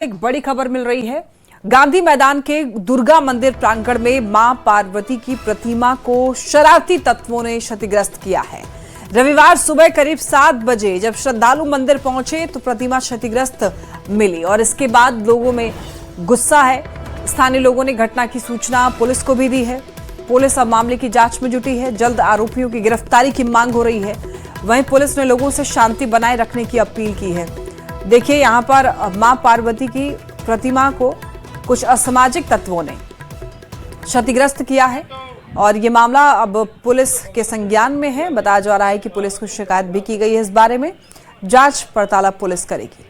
एक बड़ी खबर मिल रही है। गांधी मैदान के दुर्गा मंदिर प्रांगण में मां पार्वती की प्रतिमा को शरारती तत्वों ने क्षतिग्रस्त किया है। रविवार सुबह करीब 7 बजे जब श्रद्धालु मंदिर पहुंचे तो प्रतिमा क्षतिग्रस्त मिली और इसके बाद लोगों में गुस्सा है। स्थानीय लोगों ने घटना की सूचना पुलिस को भी दी है। पुलिस अब मामले की जांच में जुटी है। जल्द आरोपियों की गिरफ्तारी की मांग हो रही है। वहीं पुलिस ने लोगों से शांति बनाए रखने की अपील की है। देखिए, यहाँ पर मां पार्वती की प्रतिमा को कुछ असामाजिक तत्वों ने क्षतिग्रस्त किया है और ये मामला अब पुलिस के संज्ञान में है। बताया जा रहा है कि पुलिस को शिकायत भी की गई है। इस बारे में जांच पड़ताल अब पुलिस करेगी।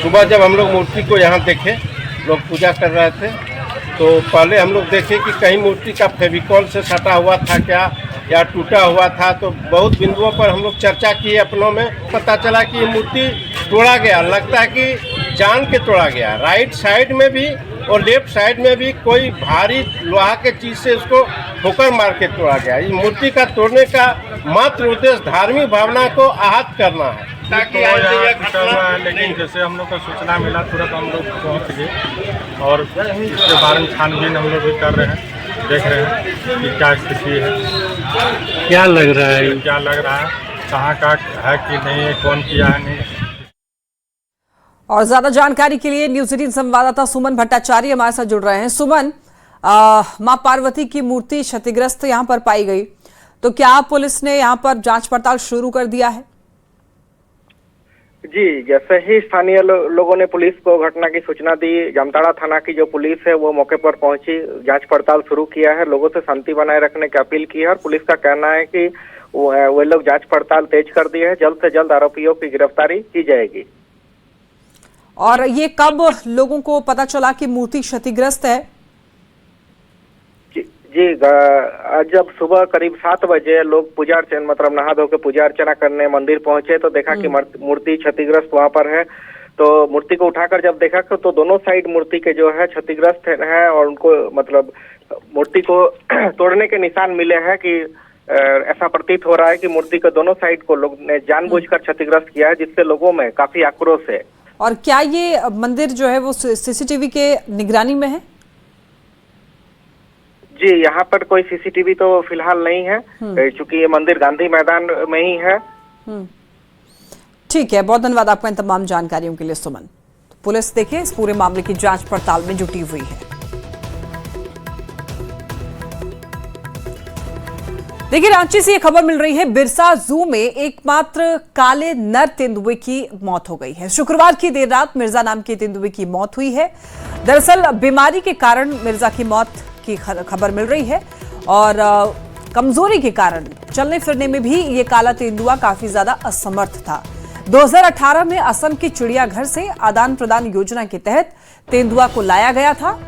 सुबह जब हम लोग मूर्ति को यहाँ देखे, लोग पूजा कर रहे थे, तो पहले हम लोग देखे कि कहीं मूर्ति का फेविकॉल से सटा हुआ था क्या या टूटा हुआ था। तो बहुत बिंदुओं पर हम लोग चर्चा की अपनों में। पता चला कि ये मूर्ति तोड़ा गया, लगता है कि जान के तोड़ा गया। राइट साइड में भी और लेफ्ट साइड में भी कोई भारी लोहा के चीज से उसको ठोकर मार के तोड़ा गया। इस मूर्ति का तोड़ने का मात्र उद्देश्य धार्मिक भावना को आहत करना है ताकि लेकिन जैसे हम लोग को सूचना मिला तुरंत हम लोग पहुँच गए और इसके बारे में छानबीन हम लोग भी कर रहे हैं, देख रहे हैं कि क्या स्थिति है, क्या लग रहा है, कहाँ का है कि नहीं है, कौन किया है नहीं। और ज्यादा जानकारी के लिए न्यूज 18 संवाददाता सुमन भट्टाचार्य हमारे साथ जुड़ रहे हैं। सुमन, मां पार्वती की मूर्ति क्षतिग्रस्त यहां पर पाई गई, तो क्या पुलिस ने यहां पर जांच पड़ताल शुरू कर दिया है? जी, जैसे ही स्थानीय लोगों ने पुलिस को घटना की सूचना दी, जामताड़ा थाना की जो पुलिस है वो मौके पर पहुंची, जांच पड़ताल शुरू किया है, लोगों से शांति बनाए रखने की अपील की है और पुलिस का कहना है कि वो लोग जांच पड़ताल तेज कर दी है। जल्द से जल्द आरोपियों की गिरफ्तारी की जाएगी। और ये कब लोगों को पता चला कि मूर्ति क्षतिग्रस्त है? जी, जब सुबह करीब 7 बजे लोग पूजा अर्चना मतलब नहा धो के पूजा अर्चना करने मंदिर पहुंचे तो देखा कि मूर्ति क्षतिग्रस्त वहां पर है। तो मूर्ति को उठाकर जब देखा तो दोनों साइड मूर्ति के जो है क्षतिग्रस्त है और उनको मतलब मूर्ति को तोड़ने के निशान मिले हैं कि ऐसा प्रतीत हो रहा है कि मूर्ति के दोनों साइड को लोग ने जानबूझकर क्षतिग्रस्त किया है, जिससे लोगों में काफी आक्रोश है। और क्या ये मंदिर जो है वो सीसीटीवी के निगरानी में है? जी, यहाँ पर कोई सीसीटीवी तो फिलहाल नहीं है, क्योंकि ये मंदिर गांधी मैदान में ही है। ठीक है, बहुत धन्यवाद आपका इन तमाम जानकारियों के लिए सुमन। पुलिस देखिए इस पूरे मामले की जांच पड़ताल में जुटी हुई है। देखिए, रांची से ये खबर मिल रही है, बिरसा जू में एकमात्र काले नर तेंदुए की मौत हो गई है। शुक्रवार की देर रात मिर्जा नाम के तेंदुए की मौत हुई है। दरअसल बीमारी के कारण मिर्जा की मौत की खबर मिल रही है और कमजोरी के कारण चलने फिरने में भी ये काला तेंदुआ काफी ज्यादा असमर्थ था। 2018 में असम के चिड़ियाघर से आदान प्रदान योजना के तहत तेंदुआ को लाया गया था।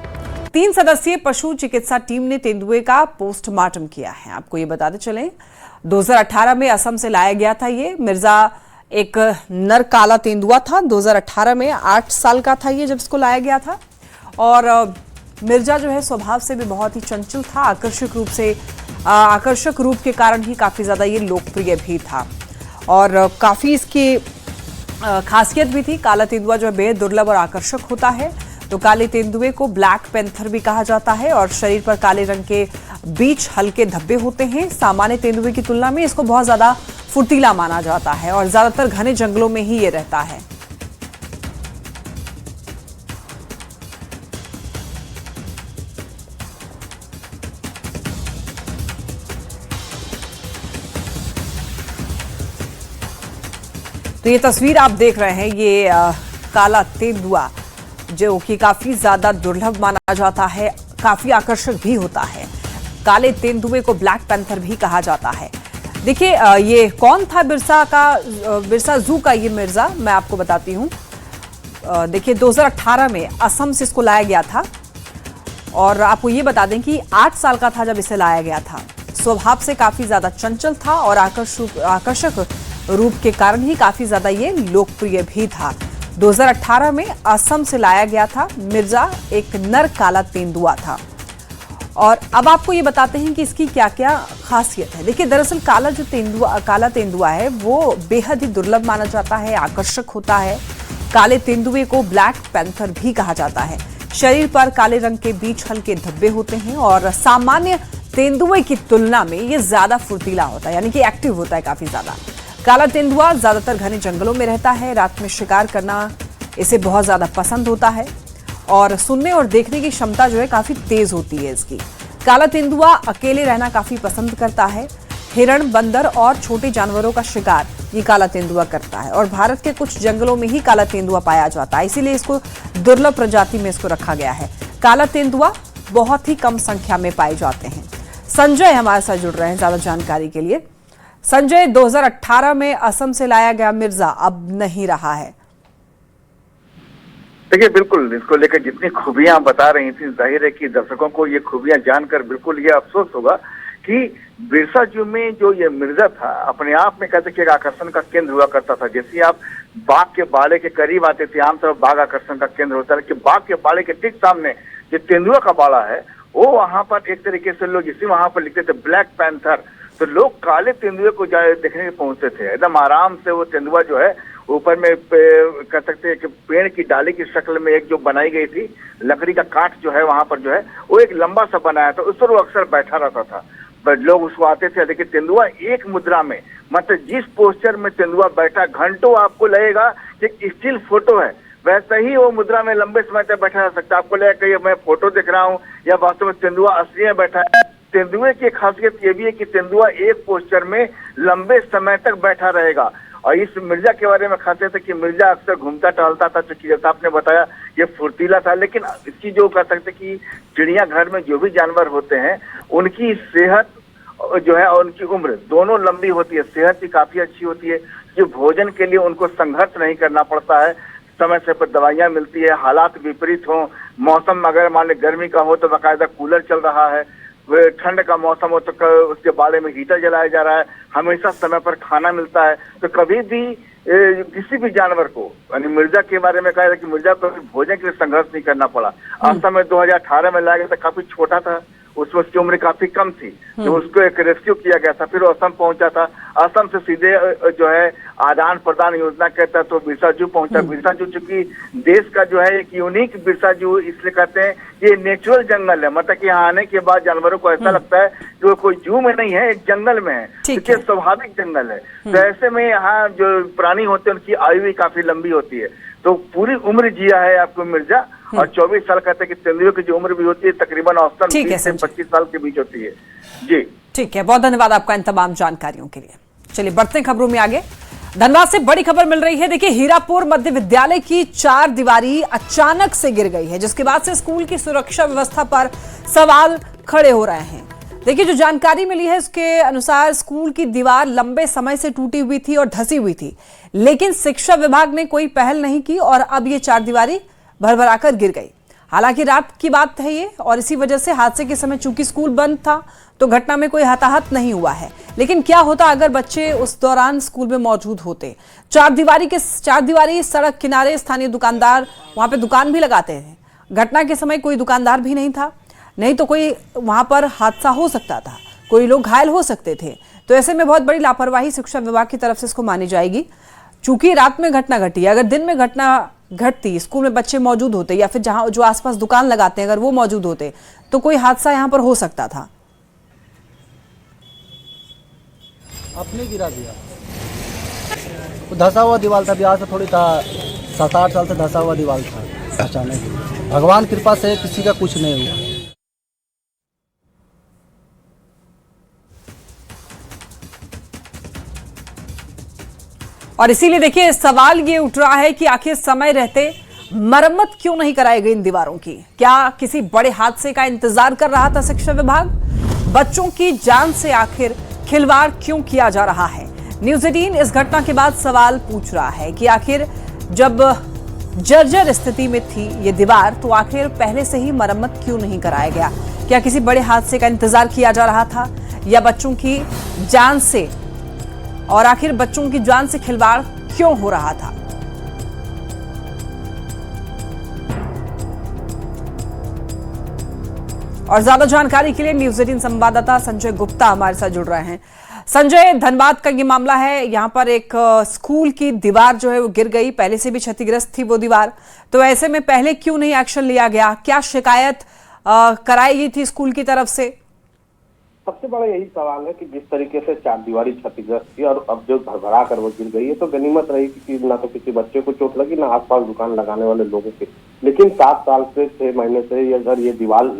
3 सदस्यीय पशु चिकित्सा टीम ने तेंदुए का पोस्टमार्टम किया है। आपको ये बताते चलें, 2018 में असम से लाया गया था ये मिर्जा, एक नर काला तेंदुआ था। 2018 में 8 साल का था ये जब इसको लाया गया था। और मिर्जा जो है स्वभाव से भी बहुत ही चंचल था। आकर्षक रूप के कारण ही काफी ज्यादा ये लोकप्रिय भी था और काफी इसकी खासियत भी थी। काला तेंदुआ जो है बेहद दुर्लभ और आकर्षक होता है। तो काले तेंदुए को ब्लैक पैंथर भी कहा जाता है और शरीर पर काले रंग के बीच हल्के धब्बे होते हैं। सामान्य तेंदुए की तुलना में इसको बहुत ज्यादा फुर्तीला माना जाता है और ज्यादातर घने जंगलों में ही ये रहता है। तो ये तस्वीर आप देख रहे हैं, ये काला तेंदुआ जो कि काफी ज्यादा दुर्लभ माना जाता है, काफी आकर्षक भी होता है। काले तेंदुए को ब्लैक पैंथर भी कहा जाता है। देखिए, ये कौन था बिरसा जू का ये मिर्जा, मैं आपको बताती हूँ। देखिए, 2018 में असम से इसको लाया गया था और आपको ये बता दें कि 8 साल का था जब इसे लाया गया था। स्वभाव से काफी ज्यादा चंचल था और आकर्षक रूप के कारण ही काफी ज्यादा ये लोकप्रिय भी था। 2018 में असम से लाया गया था मिर्जा, एक नर काला तेंदुआ था। और अब आपको ये बताते हैं कि इसकी क्या क्या खासियत है। देखिए, दरअसल काला तेंदुआ है वो बेहद ही दुर्लभ माना जाता है, आकर्षक होता है। काले तेंदुए को ब्लैक पैंथर भी कहा जाता है। शरीर पर काले रंग के बीच हल्के धब्बे होते हैं और सामान्य तेंदुए की तुलना में ये ज्यादा फुर्तीला होता है, यानी कि एक्टिव होता है काफी ज्यादा। काला तेंदुआ ज्यादातर घने जंगलों में रहता है। रात में शिकार करना इसे बहुत ज्यादा पसंद होता है और सुनने और देखने की क्षमता जो है काफी तेज होती है इसकी। काला तेंदुआ अकेले रहना काफी पसंद करता है। हिरण, बंदर और छोटे जानवरों का शिकार ये काला तेंदुआ करता है और भारत के कुछ जंगलों में ही काला तेंदुआ पाया जाता है, इसीलिए इसको दुर्लभ प्रजाति में इसको रखा गया है। काला तेंदुआ बहुत ही कम संख्या में पाए जाते हैं। संजय हमारे साथ जुड़ रहे हैं ज्यादा जानकारी के लिए। संजय, 2018 में असम से लाया गया मिर्जा अब नहीं रहा है। देखिए, बिल्कुल इसको लेकर जितनी खूबियां बता रही थी, जाहिर है कि दर्शकों को ये खूबियां जानकर बिल्कुल ये अफसोस होगा कि बिरसा जू में जो ये मिर्जा था अपने आप में कहते कि एक आकर्षण का केंद्र हुआ करता था। जैसे आप बाघ के बाड़े के करीब आते थे, आमतौर बाघ आकर्षण का केंद्र होता है कि बाघ के बाड़े के ठीक सामने जो तेंदुआ का बाड़ा है वो वहां पर एक तरीके से लोग इसी वहां पर लिखते थे ब्लैक पैंथर, तो लोग काले तेंदुए को देखने पहुंचते थे। एकदम आराम से वो तेंदुआ जो है ऊपर में कह सकते हैं कि पेड़ की डाली की शक्ल में एक जो बनाई गई थी लकड़ी का काट जो है वहां पर जो है वो एक लंबा सा बनाया था, उस पर वो अक्सर बैठा रहता था। लोग उसको आते थे। लेकिन तेंदुआ एक मुद्रा में, मतलब जिस पोस्चर में तेंदुआ बैठा घंटों आपको लगेगा कि स्टिल फोटो है, वैसे ही वो मुद्रा में लंबे समय तक बैठा रह सकता है। आपको लगेगा कि मैं फोटो देख रहा हूँ या वास्तव में तेंदुआ असली में बैठा है। तेंदुए की खासियत ये भी है कि तेंदुआ एक पोस्चर में लंबे समय तक बैठा रहेगा। और इस मिर्जा के बारे में खासियत है कि मिर्जा अक्सर घूमता टहलता था, क्योंकि जैसा आपने बताया ये फुर्तीला था। लेकिन इसकी जो कह सकते कि चिड़ियाघर में जो भी जानवर होते हैं उनकी सेहत जो है और उनकी उम्र दोनों लंबी होती है, सेहत भी काफी अच्छी होती है। जो भोजन के लिए उनको संघर्ष नहीं करना पड़ता है, समय से पर दवाइयाँ मिलती है। हालात विपरीत हो, मौसम अगर मान ली गर्मी का हो तो बाकायदा कूलर चल रहा है, ठंड का मौसम हो तो उसके बारे में हीटर जलाया जा रहा है, हमेशा समय पर खाना मिलता है। तो कभी भी किसी भी जानवर को, यानी मिर्जा के बारे में कहा जाए कि मिर्जा को भोजन के लिए संघर्ष नहीं करना पड़ा। असम में 2018 में लाया गया था, काफी छोटा था, उसमें उसकी उम्र काफी कम थी, तो उसको एक रेस्क्यू किया गया था। फिर वो असम पहुंचा था, असम से सीधे जो है आदान प्रदान योजना के तहत तो बिरसा जू पहुंचा। बिरसा जू चूंकि देश का जो है एक यूनिक बिरसा जू इसलिए कहते हैं ये नेचुरल जंगल है, मतलब कि यहाँ आने के बाद जानवरों को ऐसा लगता है कि वो कोई जू में नहीं है, एक जंगल में है, क्योंकि स्वाभाविक जंगल है। तो ऐसे में यहाँ जो प्राणी होते हैं उनकी आयु भी काफी लंबी होती है। तो पूरी उम्र जिया है आपको मिर्जा, और 24 साल कहते हैं कि तेंदुए की जो उम्र भी होती है तकरीबन औसतन 20 से 25 साल के बीच होती है। जी ठीक है, बहुत धन्यवाद आपका इन तमाम जानकारियों के लिए। चलिए बढ़ते हैं खबरों में आगे। धनबाद से बड़ी खबर मिल रही है। देखिए, हीरापुर मध्य विद्यालय की 4 दीवारी अचानक से गिर गई है, जिसके बाद से स्कूल की सुरक्षा व्यवस्था पर सवाल खड़े हो रहे हैं। देखिए, जो जानकारी मिली है उसके अनुसार स्कूल की दीवार लंबे समय से टूटी हुई थी और धसी हुई थी, लेकिन शिक्षा विभाग ने कोई पहल नहीं की और अब ये 4 दीवारी भरभराकर गिर गई। हालांकि रात की बात है ये, और इसी वजह से हादसे के समय चूंकि स्कूल बंद था तो घटना में कोई हताहत नहीं हुआ है। लेकिन क्या होता अगर बच्चे उस दौरान स्कूल में मौजूद होते? 4 दीवारी सड़क किनारे स्थानीय दुकानदार वहां पे दुकान भी लगाते थे। घटना के समय कोई दुकानदार भी नहीं था, नहीं तो कोई वहां पर हादसा हो सकता था, कोई लोग घायल हो सकते थे। तो ऐसे में बहुत बड़ी लापरवाही शिक्षा विभाग की तरफ से इसको मानी जाएगी। चूंकि रात में घटना घटी, अगर दिन में घटना घटती, स्कूल में बच्चे मौजूद होते या फिर जहां जो आसपास दुकान लगाते हैं अगर वो मौजूद होते तो कोई हादसा यहां पर हो सकता था। अपने गिरा दिया, वो धसा हुआ दीवार था, बिहार से थोड़ी था, 7-8 साल से धसा हुआ दीवार था। अचानक भगवान कृपा से किसी का कुछ नहीं हुआ। और इसीलिए देखिए सवाल ये उठ रहा है कि आखिर समय रहते मरम्मत क्यों नहीं कराई गई इन दीवारों की? क्या किसी बड़े हादसे का इंतजार कर रहा था शिक्षा विभाग? बच्चों की जान से आखिर खिलवाड़ क्यों किया जा रहा है? न्यूज़ 18 इस घटना के बाद सवाल पूछ रहा है कि आखिर जब जर्जर स्थिति में थी ये दीवार तो आखिर पहले से ही मरम्मत क्यों नहीं कराया गया? क्या किसी बड़े हादसे का इंतजार किया जा रहा था या बच्चों की जान से, और आखिर बच्चों की जान से खिलवाड़ क्यों हो रहा था? और ज्यादा जानकारी के लिए न्यूज़ 18 संवाददाता संजय गुप्ता हमारे साथ जुड़ रहे हैं। संजय, धनबाद का ये मामला है। यहाँ पर एक स्कूल की दीवार जो है वो गिर गई, पहले से भी क्षतिग्रस्त थी वो दीवार, तो ऐसे में पहले क्यों नहीं एक्शन लिया गया? क्या शिकायत कराई गई थी स्कूल की तरफ से? सबसे बड़ा यही सवाल है कि जिस तरीके से चारदीवारी क्षतिग्रस्त थी और अब जो भरभरा कर वो गिर गई है, तो गनीमत रही कि ना तो किसी बच्चे को चोट लगी, ना आसपास दुकान लगाने वाले लोगों की। लेकिन 7 साल से 6 महीने से अगर ये दीवार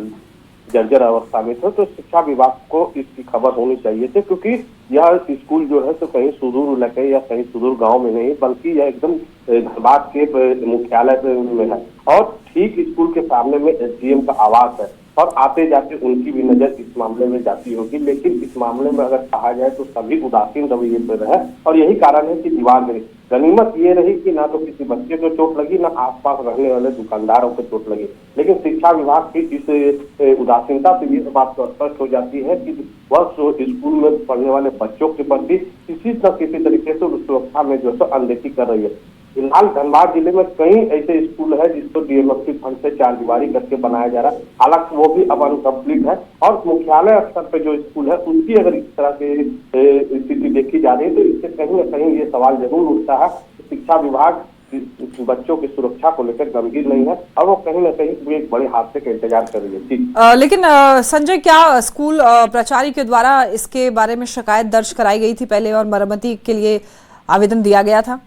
जर्जर अवस्था में था तो शिक्षा विभाग को इसकी खबर होनी चाहिए थी, क्योंकि यह स्कूल जो है तो कहीं सुदूर इलाके या कहीं सुदूर गांव में नहीं, बल्कि यह एकदम धनबाद के मुख्यालय में है और ठीक स्कूल के सामने में एसडीएम का आवास है और आते जाते उनकी भी नजर इस मामले में जाती होगी। लेकिन इस मामले में अगर कहा जाए तो सभी उदासीन रवैये पर रहे और यही कारण है कि दीवार गिरी। गनीमत ये रही कि ना तो किसी बच्चे को चोट लगी, ना आसपास रहने वाले दुकानदारों को चोट लगी। लेकिन शिक्षा विभाग की इस उदासीनता से ये बात तो स्पष्ट हो जाती है कि वह स्कूल में पढ़ने वाले बच्चों के प्रति किसी न किसी तरीके से सुरक्षा में जो है अनदेखी कर रही है। फिलहाल धनबाद जिले में कई ऐसे स्कूल है जिसको डीएमएफटी फंड से चारदीवारी करके बनाया जा रहा है, हालांकि वो भी अब अनकम्प्लीट है और मुख्यालय स्तर पे जो स्कूल है उनकी अगर इस तरह की स्थिति देखी जा रही है तो इससे कहीं न कहीं ये सवाल जरूर उठता है कि शिक्षा विभाग बच्चों की सुरक्षा को लेकर गंभीर नहीं है और वो कहीं न कहीं एक बड़े हादसे का इंतजार कर रही है। लेकिन संजय, क्या स्कूल प्राचार्य के द्वारा इसके बारे में शिकायत दर्ज कराई गई थी पहले और मरम्मती के लिए आवेदन दिया गया था?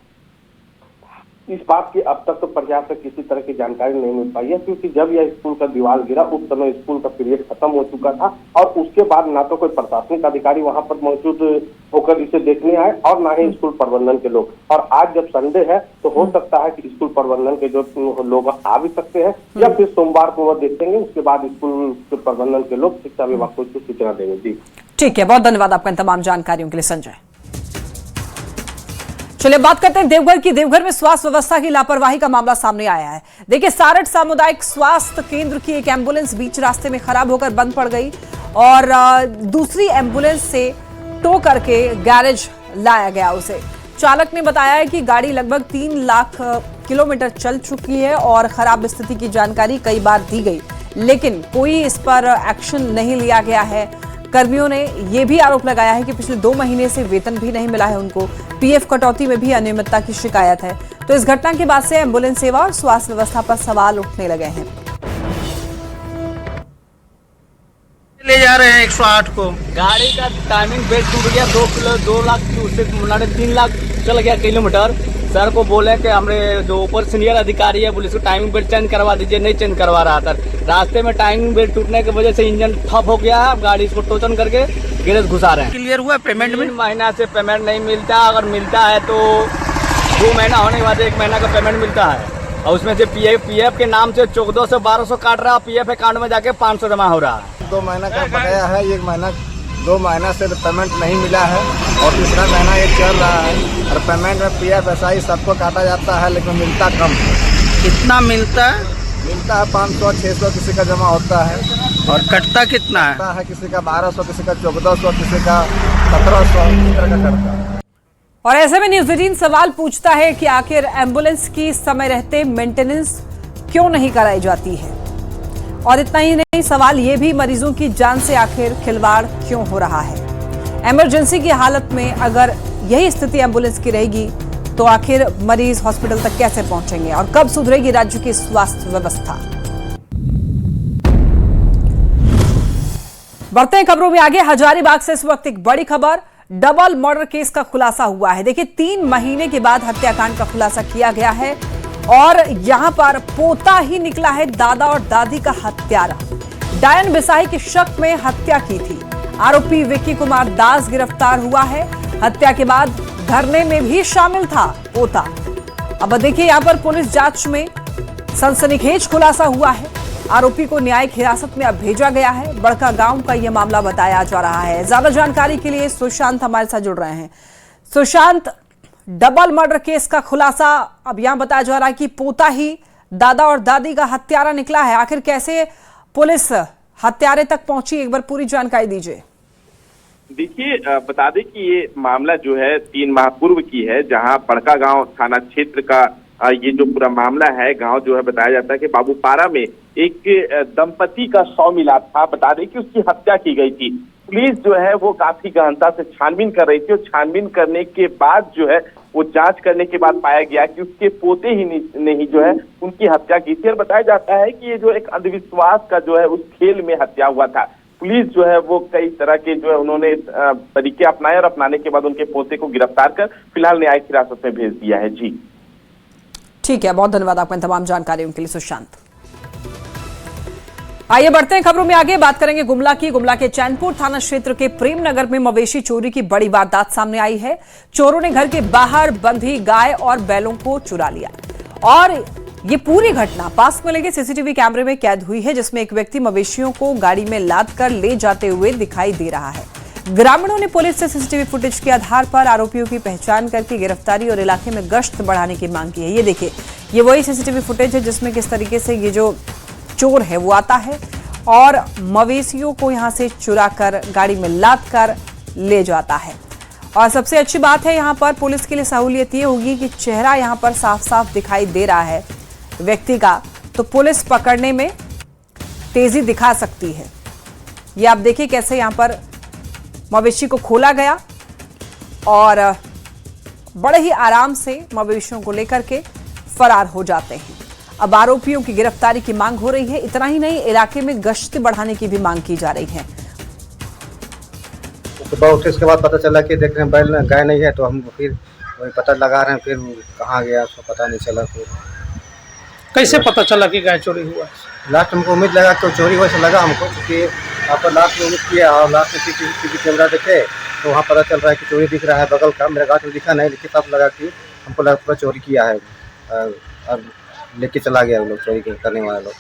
इस बात की अब तक तो प्रयास से किसी तरह की जानकारी नहीं मिल पाई है, क्योंकि जब यह स्कूल का दीवार गिरा उस समय स्कूल का पीरियड खत्म हो चुका था और उसके बाद ना तो कोई प्रशासनिक अधिकारी वहां पर मौजूद होकर इसे देखने आए और ना ही स्कूल प्रबंधन के लोग। और आज जब संडे है तो हो सकता है कि स्कूल प्रबंधन के जो लोग आ भी सकते हैं या फिर सोमवार को वह देखेंगे, उसके बाद स्कूल के प्रबंधन के लोग शिक्षा विभाग को इसकी सूचना देंगे। जी ठीक है, बहुत धन्यवाद आपका इन तमाम जानकारियों के लिए संजय। चलिए बात करते हैं देवघर की। देवघर में स्वास्थ्य व्यवस्था की लापरवाही का मामला सामने आया है। देखिए, सारठ सामुदायिक स्वास्थ्य केंद्र की एक एम्बुलेंस बीच रास्ते में खराब होकर बंद पड़ गई और दूसरी एम्बुलेंस से टो करके गैरेज लाया गया उसे। चालक ने बताया है कि गाड़ी लगभग 3 लाख किलोमीटर चल चुकी है और खराब स्थिति की जानकारी कई बार दी गई, लेकिन कोई इस पर एक्शन नहीं लिया गया है। कर्मियों ने यह भी आरोप लगाया है कि पिछले 2 महीने से वेतन भी नहीं मिला है उनको, पीएफ कटौती में भी अनियमितता की शिकायत है। तो इस घटना के बाद से एम्बुलेंस सेवा और स्वास्थ्य व्यवस्था पर सवाल उठने लगे हैं। ले जा रहे हैं 108 को, गाड़ी का टाइमिंग बेल्ट टूट गया, 2 लाख उससे 3 लाख चल गया किलोमीटर। सर को बोले कि हमने जो ऊपर सीनियर अधिकारी है बोले इसको टाइमिंग बेल्ट चेंज करवा दीजिए, नहीं चेंज करवा रहा था। रास्ते में टाइमिंग बेल्ट टूटने की वजह से इंजन ठप हो गया है, अब गाड़ी इसको टोचन करके गैरेज घुसा रहे हैं। क्लियर हुआ पेमेंट में? 3 महीना से पेमेंट नहीं मिलता, अगर मिलता है तो 2 महीना होने के बाद 1 महीना का पेमेंट मिलता है और उसमें से पीएफ के नाम से 1400 1200 काट रहा है, पीएफ अकाउंट में जाके 500 जमा हो रहा है। 2 महीना का बकाया है, 2 महीना से पेमेंट नहीं मिला है और तीसरा महीना ये चल रहा है और पेमेंट में पीएफ एसआई सबको काटा जाता है लेकिन मिलता कम है। कितना मिलता है? मिलता है 500 600 किसी का जमा होता है और कटता कितना है? किसी का 1200, किसी का 1400, किसी का 1700, इस तरह का कटता है। और ऐसे में न्यूज़ 18 सवाल पूछता है कि आखिर एम्बुलेंस की समय रहते मेंटेनेंस क्यों नहीं कराई जाती है, और इतना ही नहीं, सवाल ये भी मरीजों की जान से आखिर खिलवाड़ क्यों हो रहा है। इमरजेंसी की हालत में अगर यही स्थिति एम्बुलेंस की रहेगी तो आखिर मरीज हॉस्पिटल तक कैसे पहुंचेंगे और कब सुधरेगी राज्य की स्वास्थ्य व्यवस्था। बढ़ते हैं खबरों में आगे। हजारीबाग से इस वक्त एक बड़ी खबर, डबल मर्डर केस का खुलासा हुआ है। देखिए, 3 महीने के बाद हत्याकांड का खुलासा किया गया है और यहां पर पोता ही निकला है दादा और दादी का हत्यारा। डायन बिसाही के शक में हत्या की थी। आरोपी विक्की कुमार दास गिरफ्तार हुआ है। हत्या के बाद धरने में भी शामिल था पोता। अब देखिए, यहां पर पुलिस जांच में सनसनीखेज खुलासा हुआ है। आरोपी को न्यायिक हिरासत में अब भेजा गया है। बड़का गांव का यह मामला बताया जा रहा है। ज्यादा जानकारी के लिए सुशांत हमारे साथ जुड़ रहे हैं। सुशांत, डबल मर्डर केस का खुलासा अब यहां बताया जा रहा है कि पोता ही दादा और दादी का हत्यारा निकला है। आखिर कैसे पुलिस हत्यारे तक पहुंची, एक बार पूरी जानकारी दीजिए। देखिए, बता दें कि ये मामला जो है 3 माह पूर्व की है, जहां बड़का गांव थाना क्षेत्र का ये जो पूरा मामला है। गांव जो है बताया जाता है कि बाबूपारा में एक दंपति का शव मिला था। बता दें कि उसकी हत्या की गई थी। पुलिस जो है वो काफी गहनता से छानबीन कर रही थी और छानबीन करने के बाद जो है वो जांच करने के बाद पाया गया कि उसके पोते ही ने ही जो है उनकी हत्या की थी। और बताया जाता है कि ये जो एक अंधविश्वास का जो है उस खेल में हत्या हुआ था। पुलिस जो है वो कई तरह के जो है उन्होंने तरीके अपनाए और अपनाने के बाद उनके पोते को गिरफ्तार कर फिलहाल न्यायिक हिरासत में भेज दिया है। जी ठीक है, बहुत धन्यवाद आपका तमाम जानकारियों के लिए सुशांत। आइए बढ़ते हैं खबरों में आगे, बात करेंगे गुमला की। गुमला के चैनपुर थाना क्षेत्र के प्रेमनगर में मवेशी चोरी की बड़ी वारदात सामने आई है। चोरों ने घर के बाहर बंधी गाय और बैलों को चुरा लिया और ये पूरी घटना पास में लगे सीसीटीवी कैमरे में कैद हुई है, जिसमें एक व्यक्ति मवेशियों को गाड़ी में लाद कर ले जाते हुए दिखाई दे रहा है। ग्रामीणों ने पुलिस से सीसीटीवी फुटेज के आधार पर आरोपियों की पहचान करके गिरफ्तारी और इलाके में गश्त बढ़ाने की मांग की है। ये देखिए, ये वही सीसीटीवी फुटेज है जिसमें किस तरीके से ये जो चोर है वो आता है और मवेशियों को यहां से चुरा कर गाड़ी में लाद कर ले जाता है। और सबसे अच्छी बात है यहां पर पुलिस के लिए सहूलियत ये होगी कि चेहरा यहां पर साफ साफ दिखाई दे रहा है व्यक्ति का, तो पुलिस पकड़ने में तेजी दिखा सकती है। ये आप देखिए कैसे यहां पर मवेशी को खोला गया और बड़े ही आराम से मवेशियों को लेकर के फरार हो जाते हैं। अब आरोपियों की गिरफ्तारी की मांग हो रही है। इतना ही नहीं, इलाके में गश्त बढ़ाने की भी मांग की जा रही है। सुबह उठे इसके बाद पता चला कि देख रहे हैं बैल गाय नहीं है, तो हम फिर वही पता लगा रहे हैं, फिर कहाँ गया उसको पता नहीं चला। फिर कैसे पता चला कि गाय चोरी हुआ? लास्ट हमको उम्मीद लगा कि चोरी वैसे लगा हमको, क्योंकि आपको लास्ट में उम्मीद किया और लास्ट में सीसीटीवी कैमरा देखे तो वहाँ पता चल रहा है कि चोरी दिख रहा है बगल का। मेरे गाँव में दिखा नहीं, लेकिन साफ लगा कि हमको लगा पूरा चोरी किया है और लेके चला गया लोग, चोरी करने वाले लोग।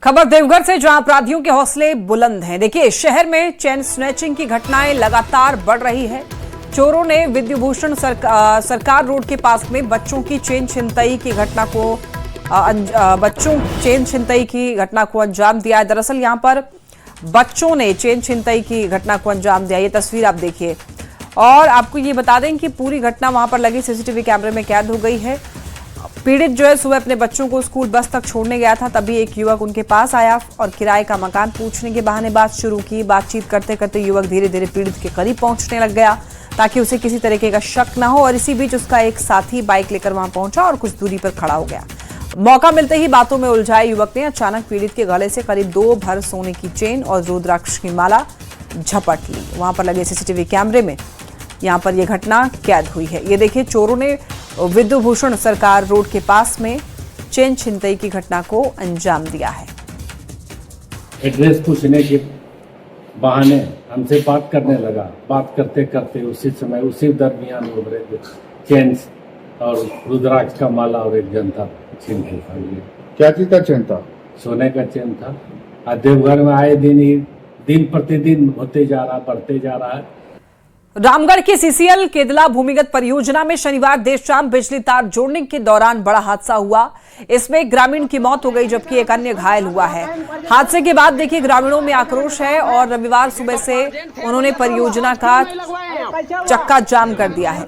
खबर देवघर से, जहां अपराधियों के हौसले बुलंद हैं। देखिए, शहर में चेन स्नैचिंग की घटनाएं लगातार बढ़ रही है। चोरों ने विद्युभूषण सरकार रोड के पास में बच्चों चेन छिनतई की घटना को अंजाम दिया है। दरअसल यहां पर बच्चों ने चेन छिनतई की घटना को अंजाम दिया। ये तस्वीर आप देखिए और आपको ये बता दें कि पूरी घटना वहां पर लगी सीसीटीवी कैमरे में कैद हो गई है। पीड़ित जो है सुबह अपने बच्चों को स्कूल बस तक छोड़ने गया था, तभी एक युवक उनके पास आया और किराए का मकान पूछने के बहाने बात शुरू की। बातचीत करते करते युवक धीरे धीरे पीड़ित के करीब पहुंचने लग गया ताकि उसे किसी तरीके का शक न हो, और इसी बीच उसका एक साथी बाइक लेकर वहां पहुंचा और कुछ दूरी पर खड़ा हो गया। मौका मिलते ही बातों में उलझाए युवक ने अचानक पीड़ित के गले से करीब 2 भर सोने की चेन और रुद्राक्ष की माला झपट ली। वहां पर लगे सीसीटीवी कैमरे में यहां पर यह घटना कैद हुई है। ये देखिए, चोरों ने विद्युभूषण सरकार रोड के पास में चेन छिनतई की घटना को अंजाम दिया है। एड्रेस पूछने के बहाने हमसे बात करने लगा। बात करते करते उसी दरमियान वो चेन और रुद्राक्ष का माला और एक जनता छीन के खा लिया। क्या चीज का चेन था? सोने का चेन था। और देवघर में आए दिन प्रतिदिन होते जा रहा, बढ़ते जा रहा है। रामगढ़ की सीसीएल केदला भूमिगत परियोजना में शनिवार देर शाम बिजली तार जोड़ने के दौरान बड़ा हादसा हुआ। इसमें एक ग्रामीण की मौत हो गई जबकि एक अन्य घायल हुआ है। हादसे के बाद देखिए ग्रामीणों में आक्रोश है और रविवार सुबह से उन्होंने परियोजना का चक्का जाम कर दिया है।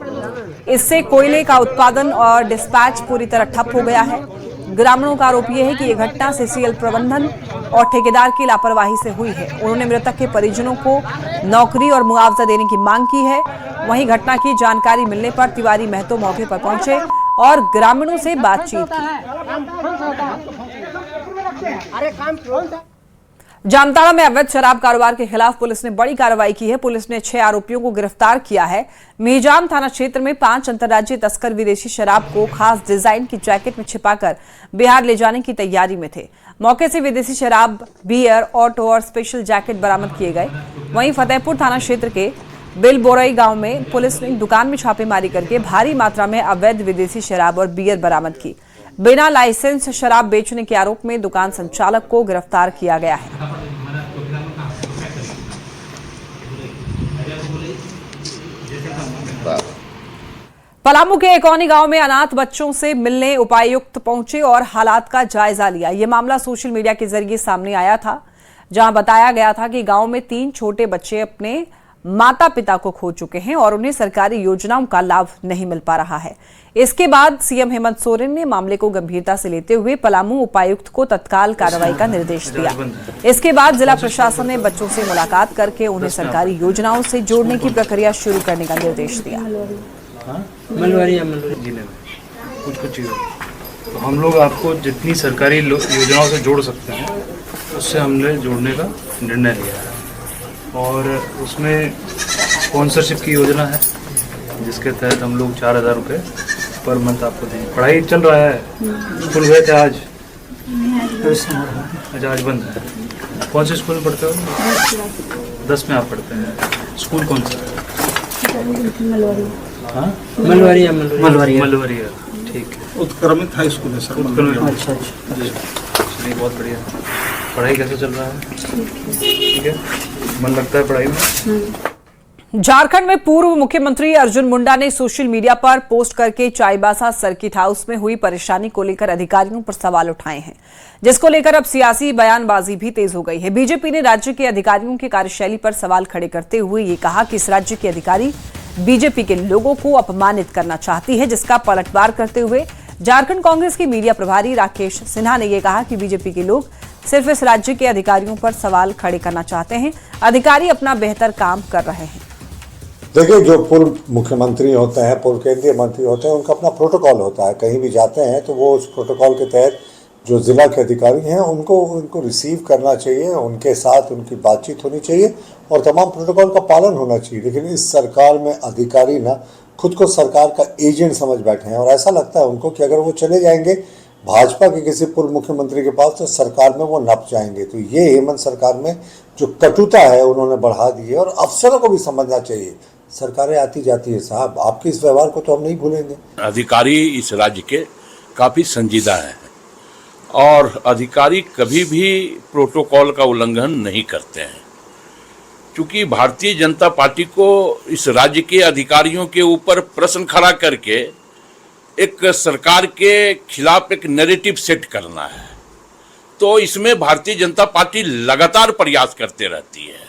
इससे कोयले का उत्पादन और डिस्पैच पूरी तरह ठप हो गया है। ग्रामीणों का आरोप यह है कि यह घटना सीसीएल प्रबंधन और ठेकेदार की लापरवाही से हुई है। उन्होंने मृतक के परिजनों को नौकरी और मुआवजा देने की मांग की है। वहीं घटना की जानकारी मिलने पर तिवारी महतो मौके पर पहुंचे और ग्रामीणों से बातचीत की। जामताड़ा में अवैध शराब कारोबार के खिलाफ पुलिस ने बड़ी कार्रवाई की है। पुलिस ने 6 आरोपियों को गिरफ्तार किया है। मेहजाम थाना क्षेत्र में 5 अंतर्राज्यीय तस्कर विदेशी शराब को खास डिजाइन की जैकेट में छिपाकर बिहार ले जाने की तैयारी में थे। मौके से विदेशी शराब, बियर, ऑटो और स्पेशल जैकेट बरामद किए गए। वहीं फतेहपुर थाना क्षेत्र के बिलबोरई गांव में पुलिस ने दुकान में छापेमारी करके भारी मात्रा में अवैध विदेशी शराब और बियर बरामद की। बिना लाइसेंस शराब बेचने के आरोप में दुकान संचालक को गिरफ्तार किया गया है। पलामू के एकौनी गांव में अनाथ बच्चों से मिलने उपायुक्त पहुंचे और हालात का जायजा लिया। यह मामला सोशल मीडिया के जरिए सामने आया था, जहां बताया गया था कि गांव में 3 छोटे बच्चे अपने माता पिता को खो चुके हैं और उन्हें सरकारी योजनाओं का लाभ नहीं मिल पा रहा है। इसके बाद सीएम हेमंत सोरेन ने मामले को गंभीरता से लेते हुए पलामू उपायुक्त को तत्काल कार्रवाई का निर्देश दिया। इसके बाद जिला प्रशासन ने बच्चों से मुलाकात करके उन्हें सरकारी योजनाओं से जोड़ने की प्रक्रिया शुरू करने का निर्देश दिया। जिले में कुछ चीज़ों तो हम लोग आपको जितनी सरकारी योजनाओं से जोड़ सकते हैं उससे हमने जोड़ने का निर्णय लिया है। और उसमें स्पॉन्सरशिप की योजना है जिसके तहत हम लोग 4,000 रुपये पर मंथ आपको देंगे। पढ़ाई चल रहा है, स्कूल गए थे आज बंद है। कौन से स्कूल में पढ़ते हो? 10 में आप पढ़ते हैं। स्कूल कौन सा? मलवरिया। ठीक है। उत्क्रमित हाई स्कूल है सर। अच्छा। चलिए बहुत बढ़िया। पढ़ाई कैसे चल रहा है? ठीक है। मन लगता है पढ़ाई में? झारखंड में पूर्व मुख्यमंत्री अर्जुन मुंडा ने सोशल मीडिया पर पोस्ट करके चाईबासा सर्किट हाउस में हुई परेशानी को लेकर अधिकारियों पर सवाल उठाए हैं, जिसको लेकर अब सियासी बयानबाजी भी तेज हो गई है। बीजेपी ने राज्य के अधिकारियों की कार्यशैली पर सवाल खड़े करते हुए ये कहा कि इस राज्य के अधिकारी बीजेपी के लोगों को अपमानित करना चाहती है, जिसका पलटवार करते हुए झारखंड कांग्रेस के मीडिया प्रभारी राकेश सिन्हा ने यह कहा कि बीजेपी के लोग सिर्फ इस राज्य के अधिकारियों पर सवाल खड़े करना चाहते हैं। अधिकारी अपना बेहतर काम कर रहे हैं। देखिए, जो पूर्व मुख्यमंत्री होते हैं, पूर्व केंद्रीय मंत्री होते हैं, उनका अपना प्रोटोकॉल होता है। कहीं भी जाते हैं तो वो उस प्रोटोकॉल के तहत जो जिला के अधिकारी हैं उनको रिसीव करना चाहिए, उनके साथ उनकी बातचीत होनी चाहिए और तमाम प्रोटोकॉल का पालन होना चाहिए। लेकिन इस सरकार में अधिकारी ना खुद को सरकार का एजेंट समझ बैठे हैं और ऐसा लगता है उनको कि अगर वो चले जाएंगे भाजपा के किसी पूर्व मुख्यमंत्री के पास तो सरकार में वो नप जाएंगे। तो ये हेमंत सरकार में जो कटुता है उन्होंने बढ़ा दी है और अफसरों को भी समझना चाहिए। सरकारें आती जाती है साहब, आपके इस व्यवहार को तो हम नहीं भूलेंगे। अधिकारी इस राज्य के काफ़ी संजीदा हैं और अधिकारी कभी भी प्रोटोकॉल का उल्लंघन नहीं करते हैं, क्योंकि भारतीय जनता पार्टी को इस राज्य के अधिकारियों के ऊपर प्रश्न खड़ा करके एक सरकार के खिलाफ एक नैरेटिव सेट करना है। तो इसमें भारतीय जनता पार्टी लगातार प्रयास करते रहती है।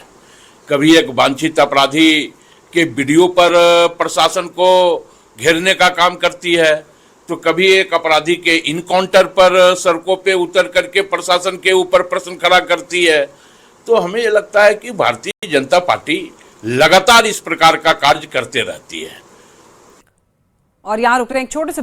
कभी एक वांछित अपराधी के वीडियो पर प्रशासन को घेरने का काम करती है, तो कभी एक अपराधी के इनकाउंटर पर सड़कों पे उतर करके प्रशासन के ऊपर प्रश्न खड़ा करती है। तो हमें ये लगता है कि भारतीय जनता पार्टी लगातार इस प्रकार का कार्य करते रहती है। और यहाँ रुक रहे हैं एक छोटे से